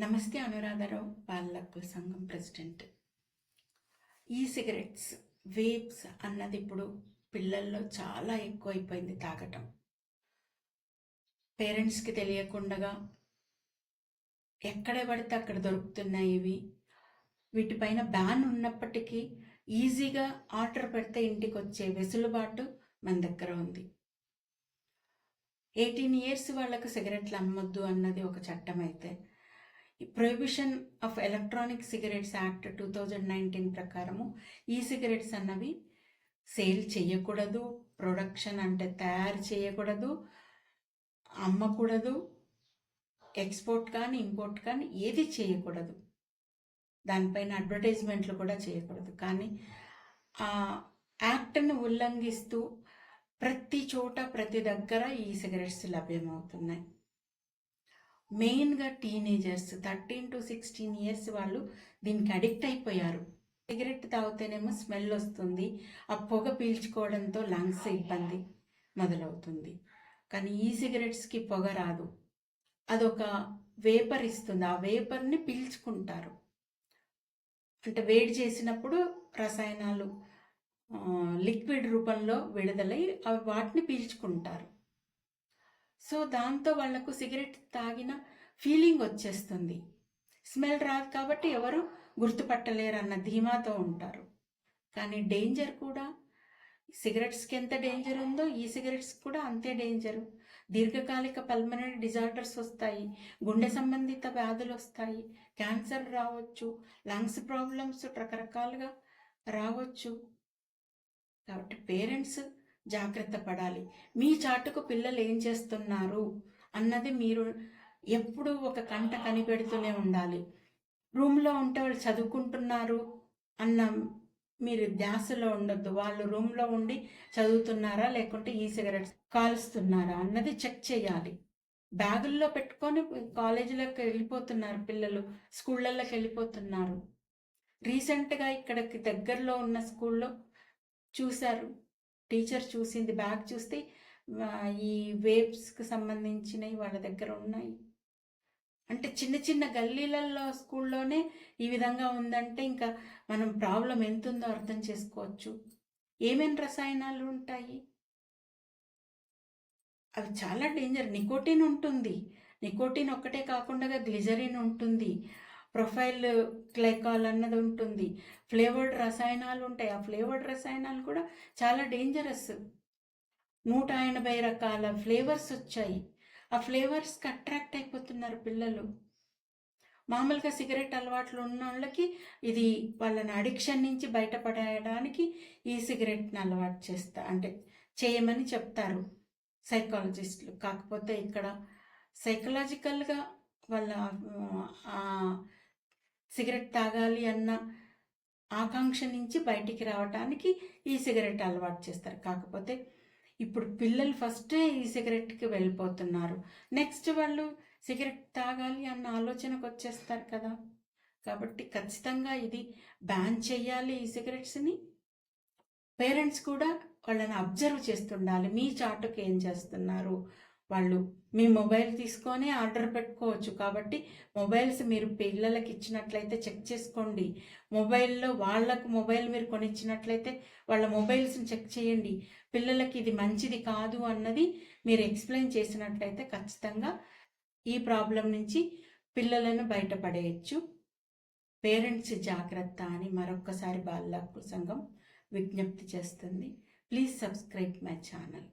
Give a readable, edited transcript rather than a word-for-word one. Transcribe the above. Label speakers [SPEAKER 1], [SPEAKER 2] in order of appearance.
[SPEAKER 1] నమస్తే. అనురాధారావు, బాల హక్కుల సంఘం ప్రెసిడెంట్. ఈ సిగరెట్స్, వేప్స్ అన్నది ఇప్పుడు పిల్లల్లో చాలా ఎక్కువైపోయింది తాగటం. పేరెంట్స్కి తెలియకుండా ఎక్కడ పడితే అక్కడ దొరుకుతున్నాయి ఇవి. వీటిపైన బ్యాన్ ఉన్నప్పటికీ ఈజీగా ఆర్డర్ పెడితే ఇంటికి వచ్చే వెసులుబాటు మన దగ్గర ఉంది. 18 years వాళ్ళకు సిగరెట్లు అమ్మొద్దు అన్నది ఒక చట్టం అయితే, prohibition of electronic cigarettes act 2019 ప్రకారము ఈ సిగరెట్స్ అన్నవి సేల్ చేయకూడదు, ప్రొడక్షన్ అంటే తయారు చేయకూడదు, అమ్మకూడదు, ఎక్స్పోర్ట్ కానీ ఇంపోర్ట్ కానీ ఏది చేయకూడదు, దానిపైన అడ్వర్టైజ్మెంట్లు కూడా చేయకూడదు. కానీ ఆ యాక్ట్ను ఉల్లంఘిస్తూ ప్రతి చోట ప్రతి దగ్గర ఈ సిగరెట్స్ లభ్యమవుతున్నాయి. మెయిన్గా టీనేజర్స్ 13 to 16 years వాళ్ళు దీనికి అడిక్ట్ అయిపోయారు. సిగరెట్ తాగితేనేమో స్మెల్ వస్తుంది, ఆ పొగ పీల్చుకోవడంతో లంగ్స్ ఇబ్బంది మొదలవుతుంది. కానీ ఈ సిగరెట్స్కి పొగ రాదు, అదొక వేపర్ ఇస్తుంది, ఆ వేపర్ని పీల్చుకుంటారు. అంటే వేడి చేసినప్పుడు రసాయనాలు లిక్విడ్ రూపంలో విడుదలై అవి వాటిని పీల్చుకుంటారు. సో దాంతో వాళ్లకు సిగరెట్ తాగిన ఫీలింగ్ వచ్చేస్తుంది. స్మెల్ రాదు కాబట్టి ఎవరు గుర్తుపట్టలేరు అన్న ధీమాతో ఉంటారు. కానీ డేంజర్ కూడా, సిగరెట్స్కి ఎంత డేంజర్ ఉందో ఈ సిగరెట్స్ కూడా అంతే డేంజరు. దీర్ఘకాలిక పల్మనరీ డిజార్డర్స్ వస్తాయి, గుండె సంబంధిత వ్యాధులు వస్తాయి, క్యాన్సర్ రావచ్చు, లంగ్స్ ప్రాబ్లమ్స్ రకరకాలుగా రావచ్చు. కాబట్టి పేరెంట్స్ జాగ్రత్త పడాలి. మీ చాటుకు పిల్లలు ఏం చేస్తున్నారు అన్నది మీరు ఎప్పుడు ఒక కంట కనిపెడుతూనే ఉండాలి. రూమ్లో ఉంటే వాళ్ళు చదువుకుంటున్నారు అన్న మీరు ధ్యాసలో ఉండొద్దు. వాళ్ళు రూమ్లో ఉండి చదువుతున్నారా లేకుంటే ఈ సిగరెట్స్ కాలుస్తున్నారా అన్నది చెక్ చేయాలి. బ్యాగుల్లో పెట్టుకొని కాలేజీలోకి వెళ్ళిపోతున్నారు పిల్లలు, స్కూళ్ళల్లోకి వెళ్ళిపోతున్నారు. రీసెంట్గా ఇక్కడికి దగ్గరలో ఉన్న స్కూల్లో చూశారు, టీచర్ చూసింది, బ్యాగ్ చూస్తే ఈ వేప్స్కి సంబంధించినవి వాళ్ళ దగ్గర ఉన్నాయి. అంటే చిన్న చిన్న గల్లీలలో స్కూల్లోనే ఈ విధంగా ఉందంటే ఇంకా మనం ప్రాబ్లం ఎంతుందో అర్థం చేసుకోవచ్చు. ఏమేమి రసాయనాలు ఉంటాయి, అవి చాలా డేంజర్. నికోటిన్ ఉంటుంది, నికోటిన్ ఒక్కటే కాకుండా గ్లిజరిన్ ఉంటుంది, ప్రొఫైల్ గ్లైకాల్ అన్నది ఉంటుంది, ఫ్లేవర్డ్ రసాయనాలు ఉంటాయి. ఆ ఫ్లేవర్డ్ రసాయనాలు కూడా చాలా డేంజరస్. 180 రకాల ఫ్లేవర్స్ వచ్చాయి. ఆ ఫ్లేవర్స్కి అట్రాక్ట్ అయిపోతున్నారు పిల్లలు. మామూలుగా సిగరెట్ అలవాట్లు ఉన్న వాళ్ళకి ఇది వాళ్ళని అడిక్షన్ నుంచి బయటపడడానికి ఈ సిగరెట్ని అలవాటు చేయమని చెప్తారు సైకాలజిస్టులు. కాకపోతే ఇక్కడ సైకలాజికల్గా వాళ్ళ సిగరెట్ తాగాలి అన్న ఆకాంక్ష నుంచి బయటికి రావడానికి ఈ సిగరెట్ అలవాటు చేస్తారు. కాకపోతే ఇప్పుడు పిల్లలు ఫస్టే ఈ సిగరెట్కి వెళ్ళిపోతున్నారు, నెక్స్ట్ వాళ్ళు సిగరెట్ తాగాలి అన్న ఆలోచనకు వచ్చేస్తారు కదా. కాబట్టి ఖచ్చితంగా ఇది బ్యాన్ చేయాలి ఈ సిగరెట్స్ని. పేరెంట్స్ కూడా వాళ్ళని అబ్జర్వ్ చేస్తుండాలి. మీ చాటుకు ఏం చేస్తున్నారు వాళ్ళు. మీ మొబైల్ తీసుకొని ఆర్డర్ పెట్టుకోవచ్చు. కాబట్టి మొబైల్స్ మీరు పిల్లలకి ఇచ్చినట్లయితే చెక్ చేసుకోండి. మొబైల్లో వాళ్ళకు మొబైల్ మీరు కొనిచ్చినట్లయితే వాళ్ళ మొబైల్స్ని చెక్ చేయండి. పిల్లలకి ఇది మంచిది కాదు అన్నది మీరు ఎక్స్ప్లెయిన్ చేసినట్లయితే ఖచ్చితంగా ఈ ప్రాబ్లం నుంచి పిల్లలను బయటపడేయచ్చు. పేరెంట్స్ జాగ్రత్త అని మరొక్కసారి బాల హక్కుల సంఘం విజ్ఞప్తి చేస్తుంది. Please subscribe my channel.